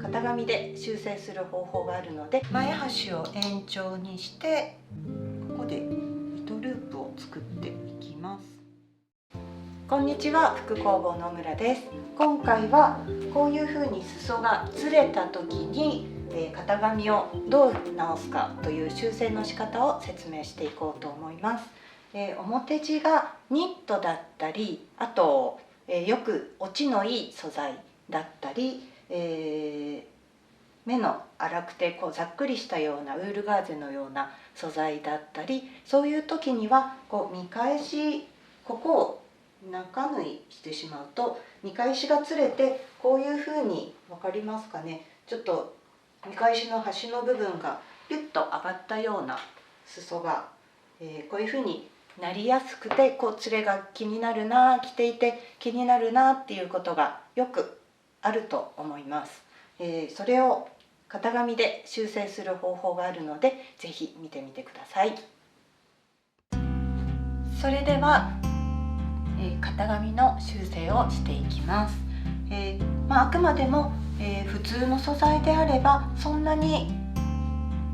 型紙で修正する方法があるので、前端を延長にしてここで糸ループを作っていきます。こんにちは、服工房の村です。今回はこういう風に裾がずれた時に型紙をどう直すかという修正の仕方を説明していこうと思います。表地がニットだったり、あとよく落ちのいい素材だったり、目の粗くてざっくりしたようなウールガーゼのような素材だったり、そういう時には見返し、ここを中縫いしてしまうと見返しがつれて、こういうふうに分かりますかね、ちょっと見返しの端の部分がピュッと上がったような裾が、こういうふうになりやすくて、つれが気になるな、着ていて気になるなっていうことがよくあると思います。それを型紙で修正する方法があるので、ぜひ見てみてください。それでは、型紙の修正をしていきます。あくまでも、普通の素材であればそんなに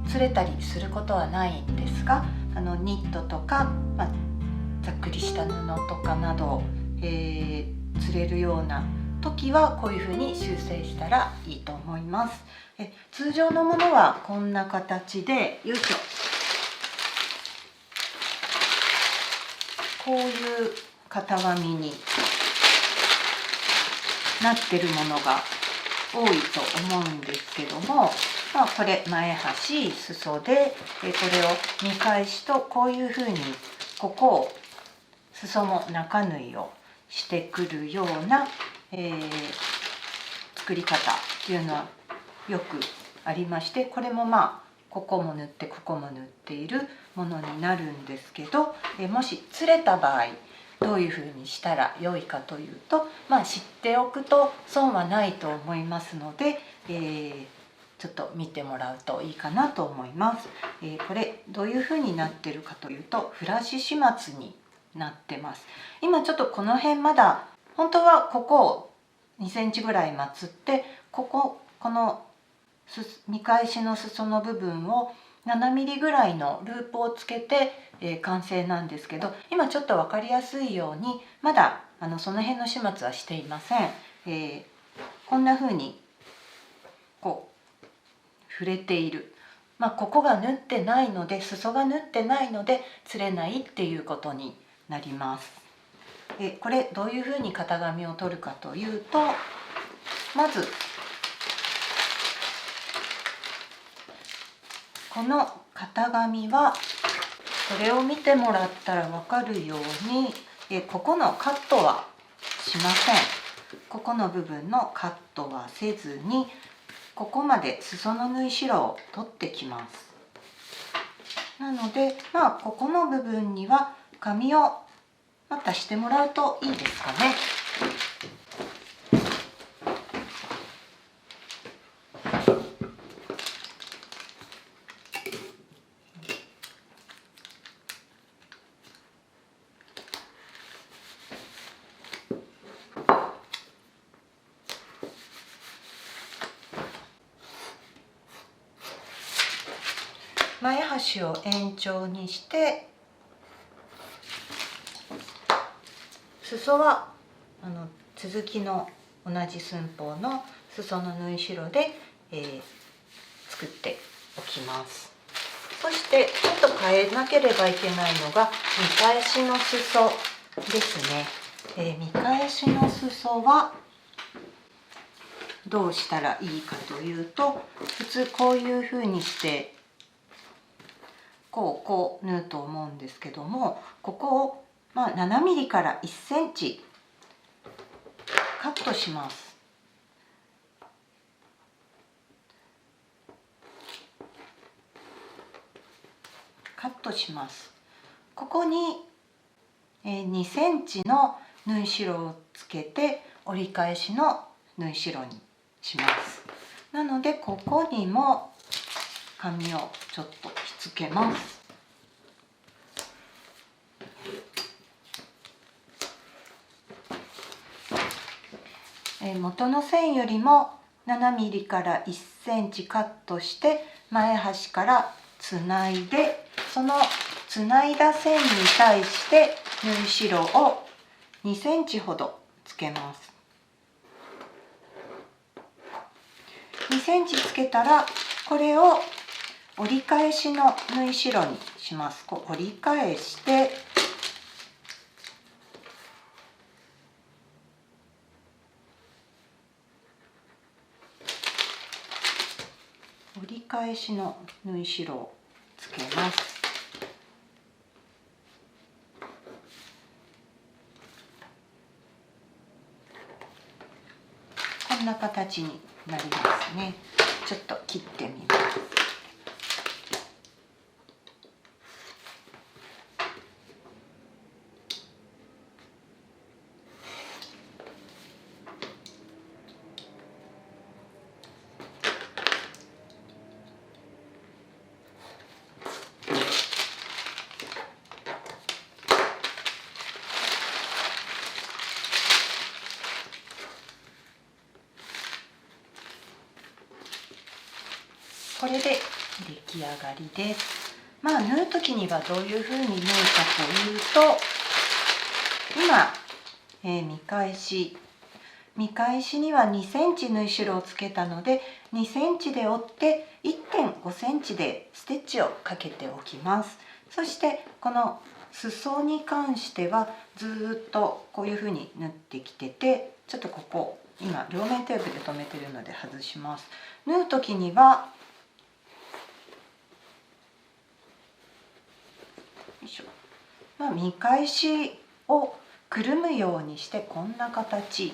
つれたりすることはないんですが、ニットとか、ざっくりした布とかなど、つれるような時はこういうふうに修正したらいいと思います。通常のものはこんな形で、よいしょ、こういう型紙になってるものが多いと思うんですけども、これ前端、裾で、これを見返しとこういうふうにここを裾も中縫いをしてくるような、作り方っていうのはよくありまして、これもここも縫ってここも縫っているものになるんですけど、もしつれた場合どういうふうにしたら良いかというと、知っておくと損はないと思いますので、ちょっと見てもらうといいかなと思います。これどういうふうになってるかというと、フラッシュ始末になってます。今ちょっとこの辺まだ本当はここを2センチぐらいまつって、この見返しの裾の部分を7ミリぐらいのループをつけて、完成なんですけど、今ちょっと分かりやすいようにまだその辺の始末はしていません。こんな風に触れている、ここが縫ってないので、裾が縫ってないのでつれないっていうことになります。これどういう風に型紙を取るかというと、まずこの型紙は、これを見てもらったら分かるように、ここのカットはしません。ここの部分のカットはせずに、ここまで裾の縫い代を取ってきます。なのでここの部分には紙を足してもらうといいですかね。前端を延長にして、裾は続きの同じ寸法の裾の縫い代で、作っておきます。そしてちょっと変えなければいけないのが見返しの裾ですね。見返しの裾はどうしたらいいかというと、普通こういうふうにしてこう縫うと思うんですけども、ここを7ミリから1センチカットします。カットします。ここに2センチの縫い代をつけて折り返しの縫い代にします。なのでここにも紙をちょっとひっつけます。元の線よりも 7mm から1センチカットして前端からつないで、そのつないだ線に対して縫い代を2センチほどつけます。2センチつけたら、これを折り返しの縫い代にします。こう折り返して折り返しの縫い代をつけます。こんな形になりますね。ちょっと切ってみます。これで出来上がりです。縫う時にはどういうふうに縫うかというと、今、見返しには2センチ縫い代をつけたので、2センチで折って 1.5 センチでステッチをかけておきます。そしてこの裾に関してはずっとこういうふうに縫ってきてて、ちょっとここ今両面テープで留めてるので外します。縫う時には見返しをくるむようにして、こんな形、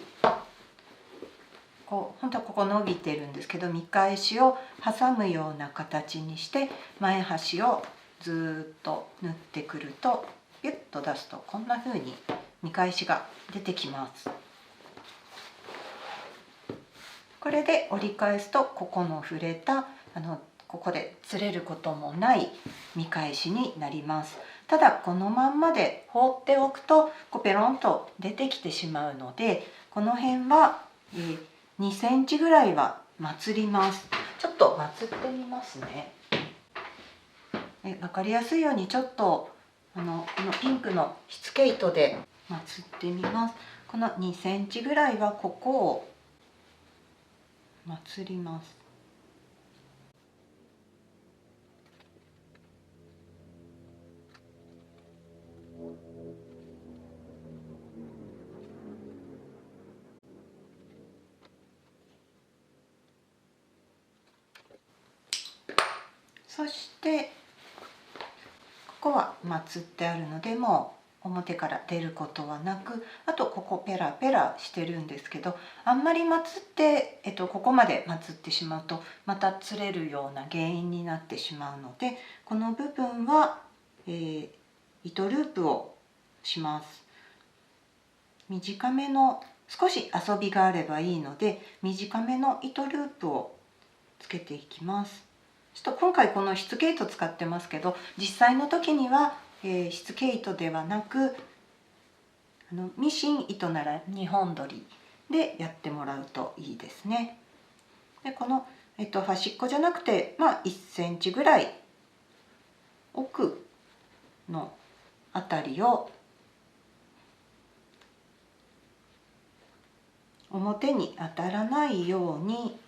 本当はここ伸びてるんですけど、見返しを挟むような形にして前端をずっと縫ってくると、ピュッと出すとこんな風に見返しが出てきます。これで折り返すと、ここの触れたここでずれることもない見返しになります。ただこのまんまで放っておくとペロンと出てきてしまうので、この辺は2センチぐらいはまつります。ちょっとまつってみますね。分かりやすいようにちょっとこのピンクのしつけ糸でまつってみます。この2センチぐらいはここをまつります。そしてここはまつってあるので、もう表から出ることはなく、あとここペラペラしてるんですけど、あんまりまつって、ここまでまつってしまうとまたつれるような原因になってしまうので、この部分は、糸ループをします。短めの、少し遊びがあればいいので短めの糸ループをつけていきます。ちょっと今回このしつけ糸使ってますけど、実際の時には、しつけ糸ではなくミシン糸なら2本取りでやってもらうといいですね。でこの、端っこじゃなくて、1センチぐらい奥のあたりを表に当たらないように、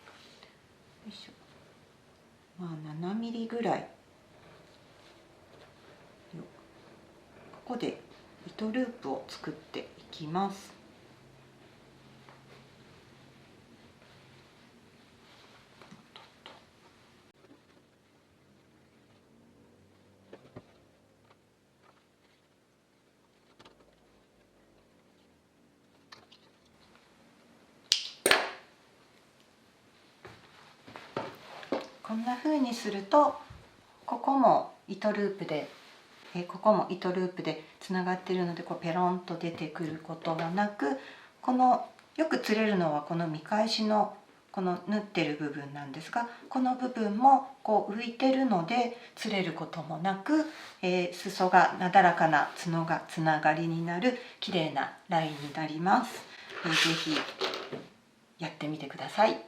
7ミリぐらい、ここで糸ループを作っていきます。こんな風にすると、ここも糸ループでつながっているので、ペロンと出てくることがなく、よくつれるのはこの見返しのこの縫ってる部分なんですが、この部分も浮いてるのでつれることもなく、裾がなだらかな角がつながりになる綺麗なラインになります。ぜひやってみてください。